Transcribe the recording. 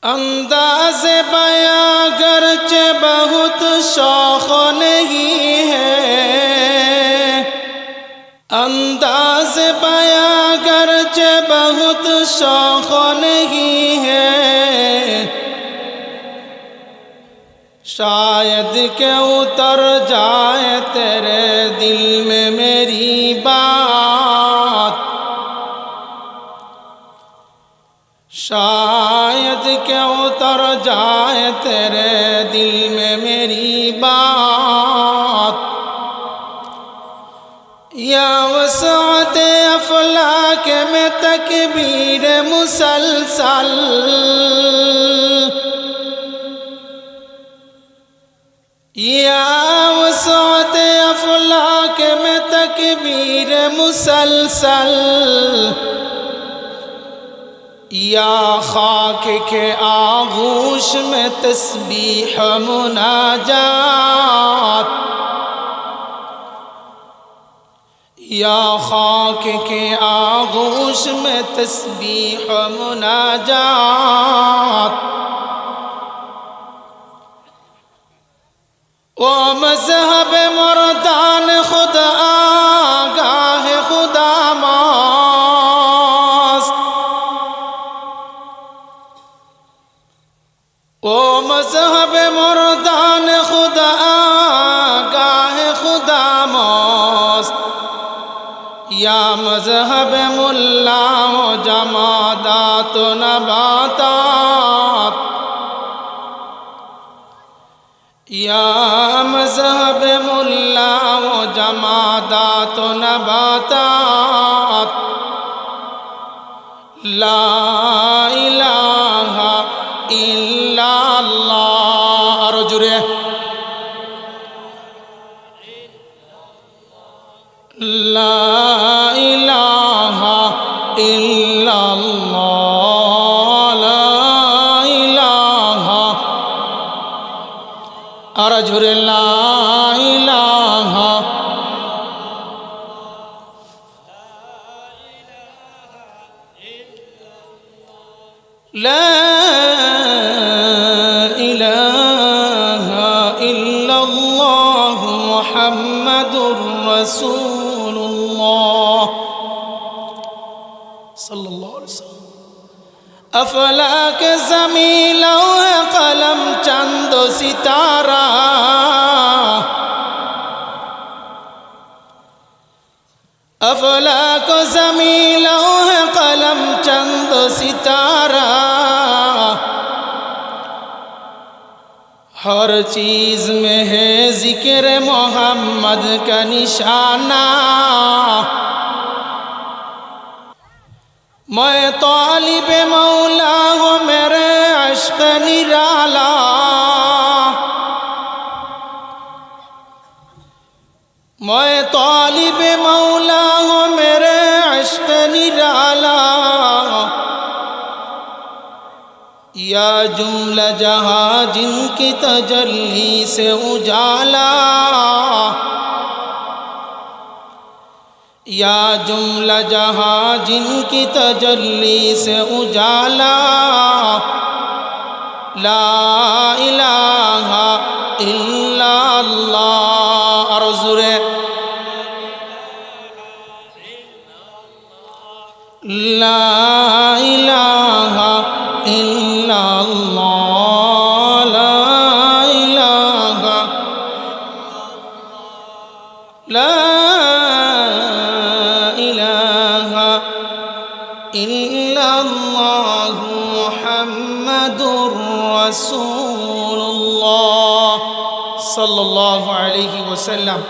अंदाज़ बयां गरचे बहुत शौक़ नहीं है, अंदाज़ बयां गरचे बहुत शौक़ नहीं है, शायद के उतर जाए तेरे दिल में मेरी बात, शायद के उतर जाए तेरे दिल में मेरी बात। या वसअत अफलाक में तकबीर मुसलसल, या वसअत अफलाक में तकबीर मुसलसल, या खाक के आगूश में तस्बीह मुनाजात, या खाक के आगूश में तस्बीह मुनाजात। वो मज़हब मर्दान खुद आगाह खुदा मस्त, वो मज़हब मर्दान खुद आगाह खुदा मस्त, या मज़हब मुल्ला जमादात नबातात, या मज़हब मुल्ला जमादात नबातात। ला इलाहा इल्लल्लाह, और जुड़े ला इलाहा इल्लल्लाह, ला इलाहा, और जुड़े ला इलाहा ला इलाहा इल्लल्लाह मुहम्मदुर रसूलुल्लाह सल्लल्लाहु अलैहि वसल्लम। अफलाक ज़मीं लौह कलम चंद सितारा, अफलाक ज़मीं लौह कलम चंद सितारा, हर चीज़ में है ज़िक्र मोहम्मद का निशाना। मैं तालिबे मौला हूँ मेरे अश्क निराला, मैं तालिबे मौला हूँ मेरे अश्क निराला, या जुमला जहाँ जिनकी तजल्ली से उजाला, या जुमला जहाँ जिनकी तजल्ली से उजाला। ला इलाहा इल्लल्लाह, और ज़ुरे ला इलाहा इल्लल्लाह, ला इलाहा, ला इलाहा इल्लल्लाह मुहम्मदुर रसूलुल्लाह सल्लल्लाहु अलैहि वसल्लम।